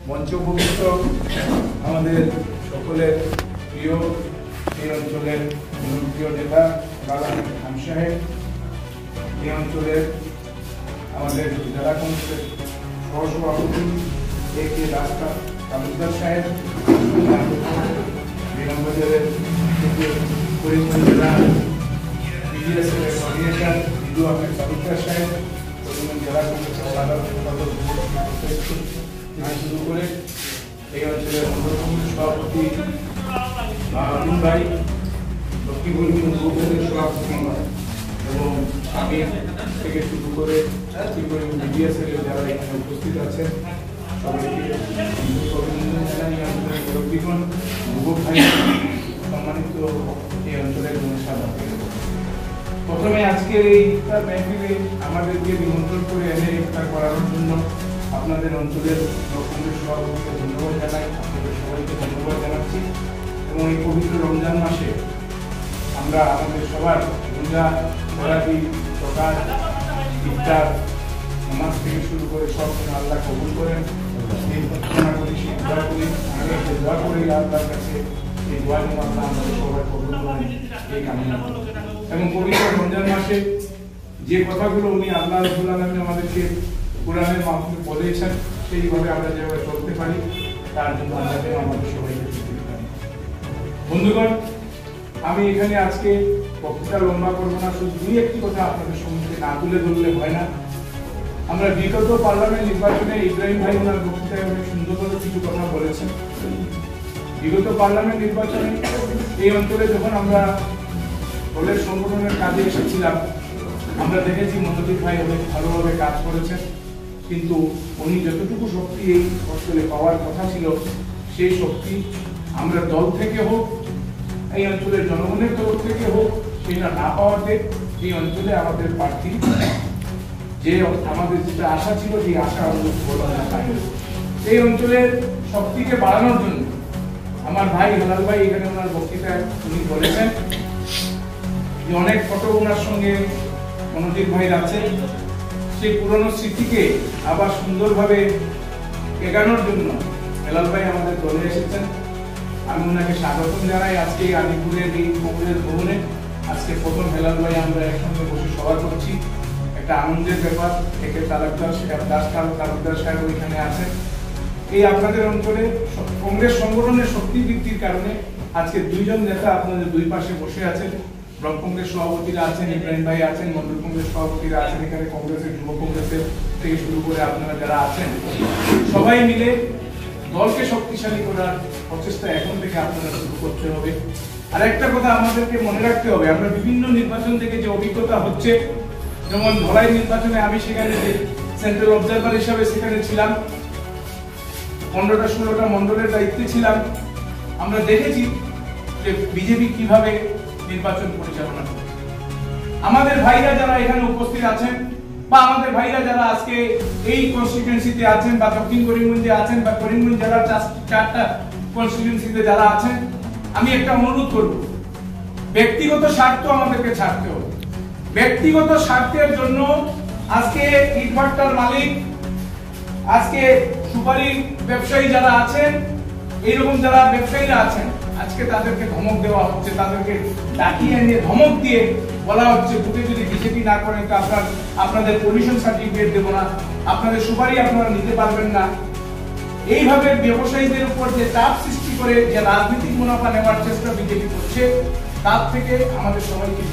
মঞ্চ উপবিষ্ট আমাদের সকলের প্রিয় এই অঞ্চলের জনপ্রিয় নেতা বালান খান সাহেব, এই অঞ্চলের আমাদের জেলা কংগ্রেসের সহসভাপতি কে রাস্তা তালুকদার সাহেব, বিরামবাজারের করিমগঞ্জ জেলা বিডিএসএল এর কোঅর্ডিনেটর বিদু আহমেদ তালুকদার সাহেব, করিমগঞ্জ জেলা কংগ্রেসের সাধারণ সম্পাদক শুরু করে এই অঞ্চলের সভাপতি আমিন ভাই, লক্ষ্মীপুর উপজেলার সভাপতি এবং আমি থেকে শুরু করে বিডিএসএল এর যারা এখানে উপস্থিত আছেন সবাইকে অভিনন্দন জানাই। আমাদের মুরব্বীগণ, যুবক ভাই, সম্মানিত এই অঞ্চলের জনসাধারণ, প্রথমে আজকের এই ইফতার মেহফিলে আমাদেরকে নিমন্ত্রণ করে এনে ইফতার করানোর জন্য আপনাদের অঞ্চলের কংগ্রেস সভাপতিকে ধন্যবাদ জানাই, আপনাদের সবাইকে ধন্যবাদ জানাচ্ছি। এবং এই পবিত্র রমজান মাসে আমরা আমাদের সবার রোজা তরাবি সকাল ইফতার নামাজ থেকে শুরু করে সব আল্লাহ কবুল করেন এই প্রার্থনা করি, দোয়া করি, আমি দোয়া করি আল্লাহর কাছে এই দোয়া নিয়ে আল্লাহ আমাদের সবার কবুল করেন এই কামনা। এবং পবিত্র রমজান মাসে যে কথাগুলো উনি আল্লাহ রাব্বুল আলামিন আমাদেরকে কোরআনের মাধ্যমে বলেছেন সেইভাবে আমরা যেভাবে চলতে পারি তার জন্য আল্লাহ যেন আমাদের সবাইকে তৌফিক দান। বন্ধুগণ, আমি এখানে আজকে বক্তৃতা লম্বা করব না, শুধু দুই একটি কথা আপনাদের সম্মুখে না তুলে ধরলে হয় না। আমরা বিগত পার্লামেন্ট নির্বাচনে ইব্রাহিম ভাই ওনার বক্তৃতায় অনেক সুন্দরভাবে কিছু কথা বলেছেন। বিগত পার্লামেন্ট নির্বাচনে এই অঞ্চলে যখন আমরা দলের সংগঠনের কাজে এসেছিলাম, আমরা দেখেছি মনোজিৎ ভাই অনেক ভালোভাবে কাজ করেছেন, কিন্তু উনি যতটুকু শক্তি এই অঞ্চলে পাওয়ার কথা ছিল সেই শক্তি আমরা দল থেকে হোক, এই অঞ্চলের জনগণের তরফ থেকে হোক, সেটা না পাওয়াতে এই অঞ্চলে আমাদের প্রার্থী যে আমাদের যেটা আশা ছিল সেই আশা এই অঞ্চলের শক্তিকে বাড়ানোর জন্য আমার ভাই হেলাল ভাই এখানে ওনার বক্তৃতায় উনি বলেছেন যে অনেক ফটো ওনার সঙ্গে মনোজিৎ ভাই আছে, সেই পুরনো স্মৃতিকে আবার সুন্দরভাবে এগানোর জন্য হেলাল ভাই আমাদের দলে এসেছেন। আমি ওনাকে স্বাগতম জানাই আজকে আলিপুরের এই কংগ্রেস ভবনে। আজকে প্রথম হেলাল ভাই আমরা একসঙ্গে বসে সভা করছি, একটা আনন্দের ব্যাপার। থেকে তালুকদার সাহেব ওইখানে আছেন। এই আপনাদের অঞ্চলে কংগ্রেস সংগঠনের শক্তি বৃদ্ধির কারণে আজকে দুইজন নেতা আপনাদের দুই পাশে বসে আছেন। ব্লক কংগ্রেস সভাপতিরা আছেন, ইব্রাহিম ভাই আছেন, মন্ডল কংগ্রেস সভাপতিরা আছেন, এখানে কংগ্রেসের যুব কংগ্রেসের থেকে শুরু করে আপনারা যারা আছেন, সবাই মিলে দলকে শক্তিশালী করার প্রচেষ্টা এখন থেকে আপনারা শুরু করতে হবে। আর একটা কথা আমাদেরকে মনে রাখতে হবে, আমরা বিভিন্ন নির্বাচন থেকে যে অভিজ্ঞতা হচ্ছে, যেমন ধলাই নির্বাচনে আমি সেখানে সেন্ট্রাল অবজারভার হিসাবে সেখানে ছিলাম, 15-16টা মন্ডলের দায়িত্বে ছিলাম। আমরা দেখেছি যে বিজেপি কিভাবে নির্বাচন পরিচালনা করে। আমাদের ভাইরা যারা এখানে উপস্থিত আছেন বা আমাদের ভাইরা যারা আজকে এই কনস্টিটিউয়েন্সিতে আছেন বা দক্ষিণ করিমগঞ্জে আছেন বা করিমগঞ্জ জেলার 4টা কনস্টিটিউয়েন্সিতে যারা আছেন, আমি একটা অনুরোধ করব, ব্যক্তিগত স্বার্থ আমাদেরকে ছাড়তে হবে। ব্যক্তিগত স্বার্থের জন্য আজকে ইটভাটার মালিক, আজকে সুপারি ব্যবসায়ী যারা আছেন, এইরকম যারা ব্যবসায়ীরা আছেন, আজকে তাদেরকে ধমক দেওয়া হচ্ছে, তাদেরকে ডাকিয়ে এনে ধমক দিয়ে বলা হচ্ছে বুথে যদি বিজেপি না করেন তো আপনাদের পলিউশন সার্টিফিকেট দেব না, আপনাদের সুপারি আপনারা নিতে পারবেন না। এইভাবে ব্যবসায়ীদের উপর যে চাপ সৃষ্টি করে যে রাজনৈতিক মুনাফা নেওয়ার চেষ্টা বিজেপি করছে, তার থেকে আমাদের সবাইকে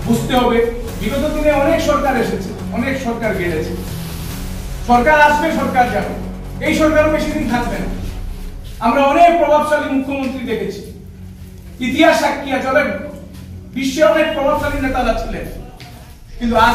বুঝতে হবে। বিগত দিনে অনেক সরকার এসেছে, অনেক সরকার গেছে, সরকার আসবে, সরকার যাবে, এই সরকারও বেশি দিন থাকবে না। আমরা অনেক প্রভাবশালী মুখ্যমন্ত্রী দেখেছি, ইতিহাস সাক্ষী আছে, বিশ্বে অনেক প্রভাবশালী নেতারা ছিলেন, কিন্তু আজ